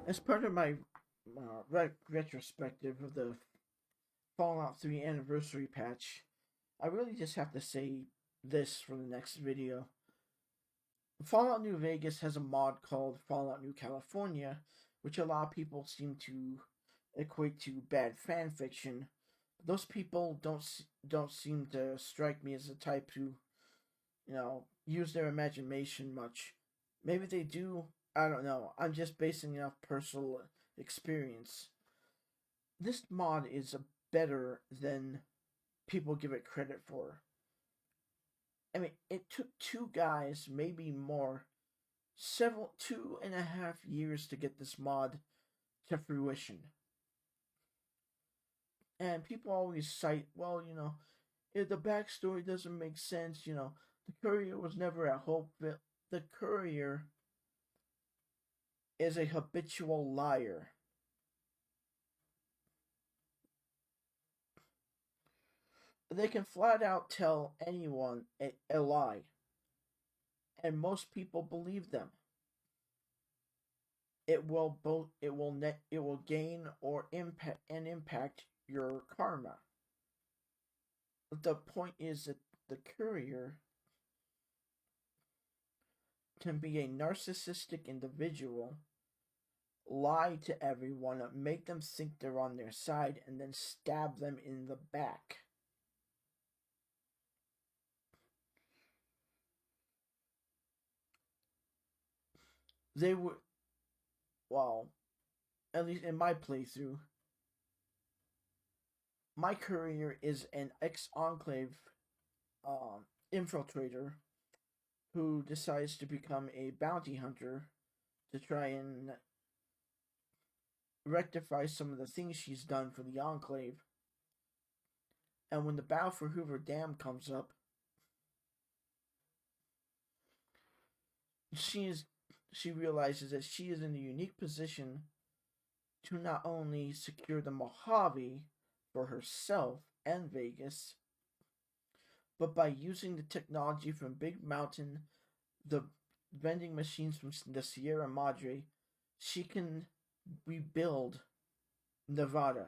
As part of my retrospective of the Fallout 3 anniversary patch, I really just have to say this for the next video. Fallout New Vegas has a mod called Fallout New California, which a lot of people seem to equate to bad fan fiction. Those people don't seem to strike me as the type who, use their imagination much. Maybe they do. I don't know. I'm just basing it off personal experience. This mod is better than people give it credit for. I mean, it took two guys, maybe more, 2.5 years to get this mod to fruition. And people always cite, well, if the backstory doesn't make sense, the courier was never at Hopeville. The courier is a habitual liar. They can flat out tell anyone a lie, and most people believe them. It will gain or impact your karma. The point is that the courier can be a narcissistic individual, lie to everyone, make them think they're on their side, and then stab them in the back. They were, well, at least in my playthrough, my courier is an ex-Enclave infiltrator who decides to become a bounty hunter to try and rectify some of the things she's done for the Enclave. And when the battle for Hoover Dam comes up, she realizes that she is in a unique position to not only secure the Mojave for herself and Vegas, but by using the technology from Big Mountain, the vending machines from the Sierra Madre, she can rebuild Nevada,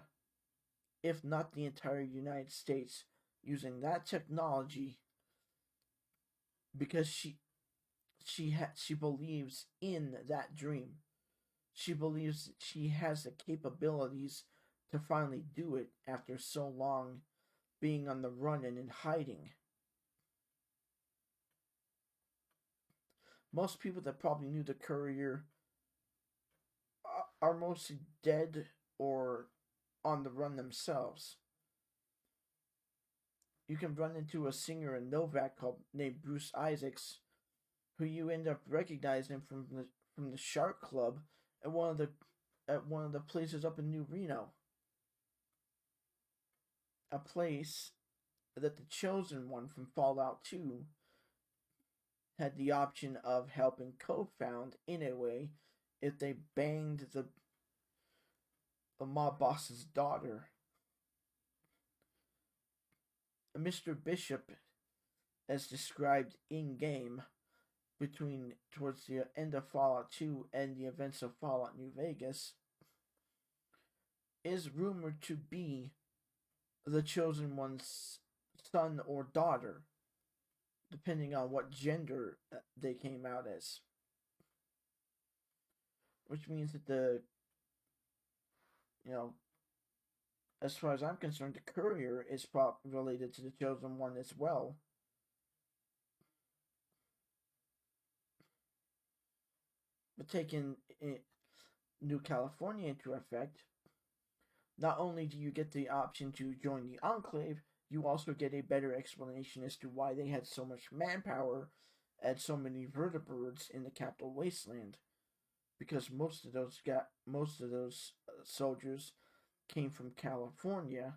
if not the entire United States, using that technology because she believes in that dream. She believes that she has the capabilities to finally do it after so long being on the run and in hiding. Most people that probably knew the courier are mostly dead or on the run themselves. You can run into a singer in Novak named Bruce Isaacs, who you end up recognizing from the Shark Club at one of the places up in New Reno, a place that the Chosen One from Fallout 2 had the option of helping co-found in a way if they banged the mob boss's daughter. Mr. Bishop, as described in game, towards the end of Fallout 2 and the events of Fallout New Vegas, is rumored to be the Chosen One's son or daughter, depending on what gender they came out as. Which means that as far as I'm concerned, the courier is related to the Chosen One as well. But taking New California into effect, not only do you get the option to join the Enclave, you also get a better explanation as to why they had so much manpower and so many vertebrates in the Capital Wasteland. Because most of those soldiers came from California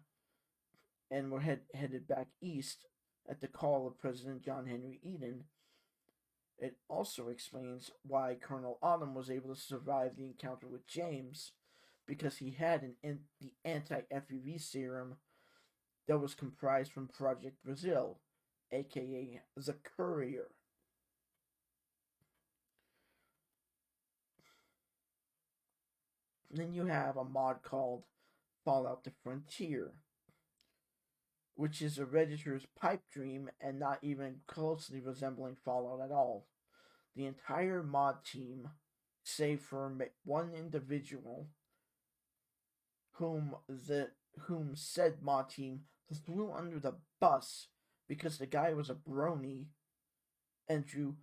and were headed back east at the call of President John Henry Eden. It also explains why Colonel Autumn was able to survive the encounter with James, because he had the anti-FUV serum that was comprised from Project Brazil, aka the Courier. Then you have a mod called Fallout the Frontier, which is a Redditor's pipe dream and not even closely resembling Fallout at all. The entire mod team, save for one individual, whom the whom said mod team threw under the bus because the guy was a brony and drew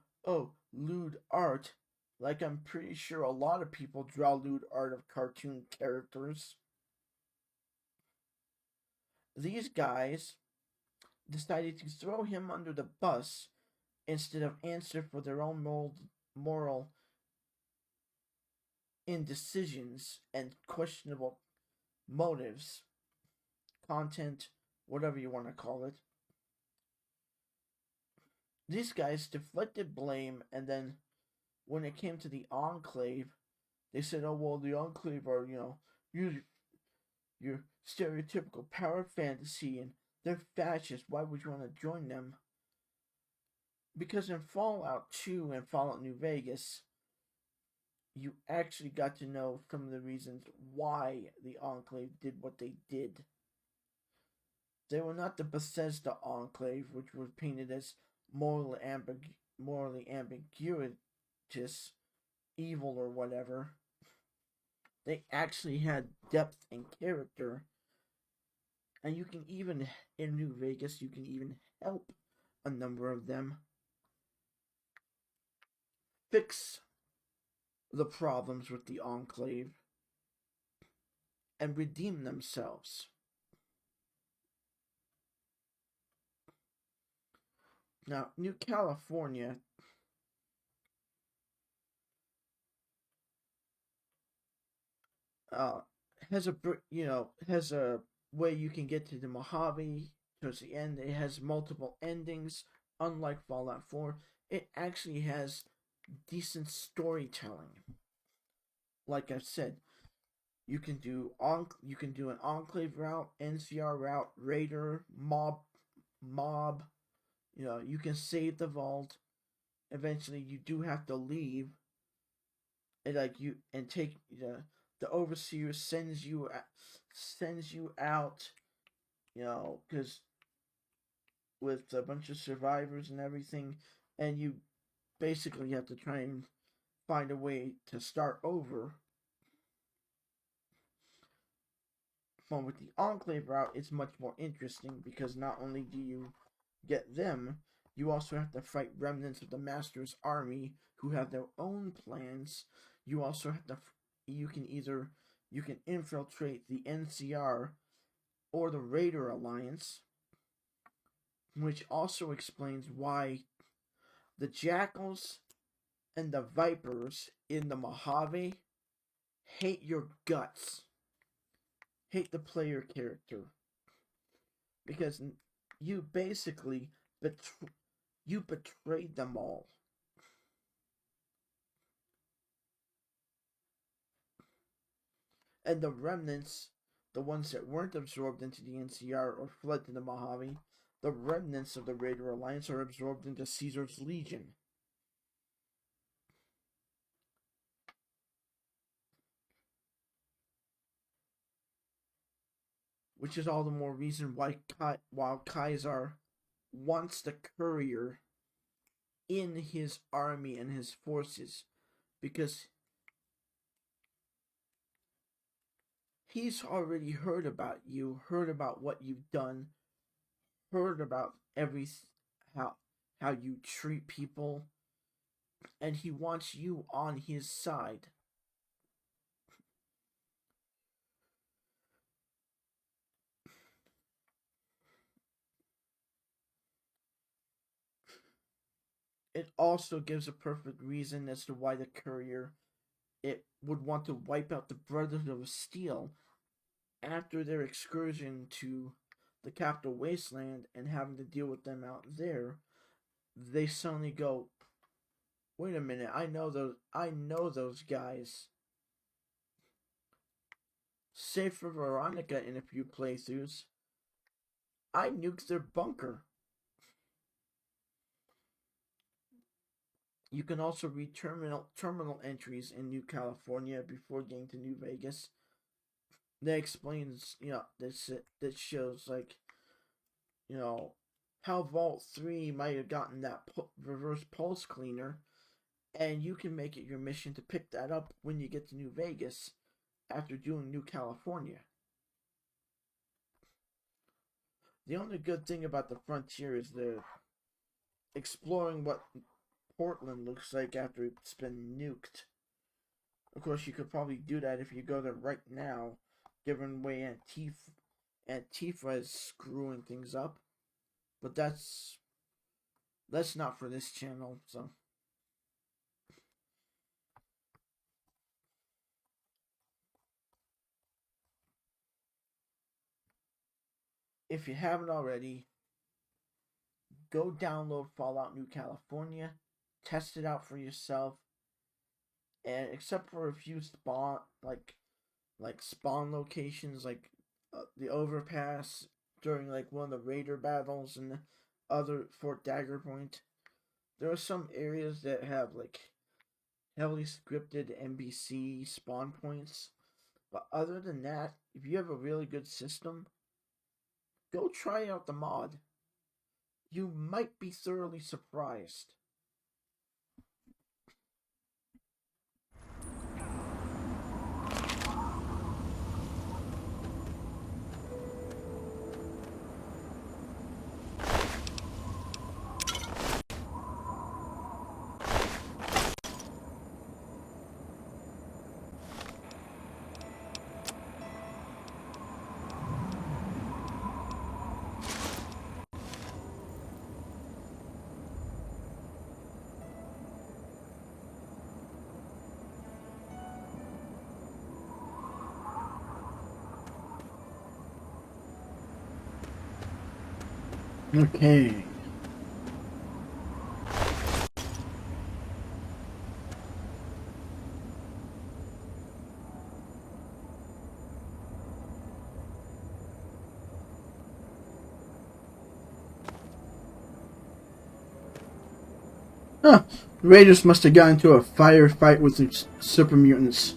lewd art, like I'm pretty sure a lot of people draw lewd art of cartoon characters. These guys decided to throw him under the bus instead of answer for their own moral indecisions and questionable motives, content, whatever you want to call it. These guys deflected blame, and then when it came to the Enclave, they said, "Oh well, the Enclave are your stereotypical power fantasy, and they're fascist. Why would you want to join them?" Because in Fallout 2 and Fallout New Vegas, you actually got to know some of the reasons why the Enclave did what they did. They were not the Bethesda Enclave, which was painted as morally ambiguous, evil, or whatever. They actually had depth and character, and you can even, in New Vegas, you can even help a number of them fix the problems with the Enclave and redeem themselves. Now, New California uh, has a way you can get to the Mojave towards the end. It has multiple endings, unlike Fallout 4. It actually has decent storytelling. Like I said, you can do an Enclave route, NCR route, Raider, mob. You can save the vault. Eventually, you do have to leave, and take the overseer sends you out. Because with a bunch of survivors and everything, and you basically have to try and find a way to start over. But with the Enclave route, it's much more interesting because not only do you get them, you also have to fight remnants of the Master's army who have their own plans. You also have to, you can infiltrate the NCR or the Raider Alliance, which also explains why the Jackals and the Vipers in the Mojave hate your guts, hate the player character, because you basically you betrayed them all. And the remnants, the ones that weren't absorbed into the NCR or fled to the Mojave, the remnants of the Raider Alliance are absorbed into Caesar's Legion. Which is all the more reason why while Caesar wants the courier in his army and his forces, because he's already heard about you, heard about what you've done, heard about how how you treat people, and he wants you on his side. It also gives a perfect reason as to why the courier it would want to wipe out the Brothers of Steel after their excursion to the capital wasteland and having to deal with them out there. They suddenly go, "Wait a minute! I know those guys." Save for Veronica in a few playthroughs, I nuked their bunker. You can also read terminal entries in New California before getting to New Vegas. That explains, that shows like, you know, how Vault 3 might have gotten that reverse pulse cleaner, and you can make it your mission to pick that up when you get to New Vegas after doing New California. The only good thing about the Frontier is the exploring what Portland looks like after it's been nuked. Of course, you could probably do that if you go there right now, given the way Antifa is screwing things up. But that's not for this channel, so. If you haven't already, go download Fallout New California, test it out for yourself, and except for a few spawn locations, like the overpass during like one of the raider battles and the other Fort Dagger Point, there are some areas that have like heavily scripted NBC spawn points. But other than that, if you have a really good system, go try out the mod. You might be thoroughly surprised. Okay. Huh. Raiders must have gotten into a firefight with the super mutants.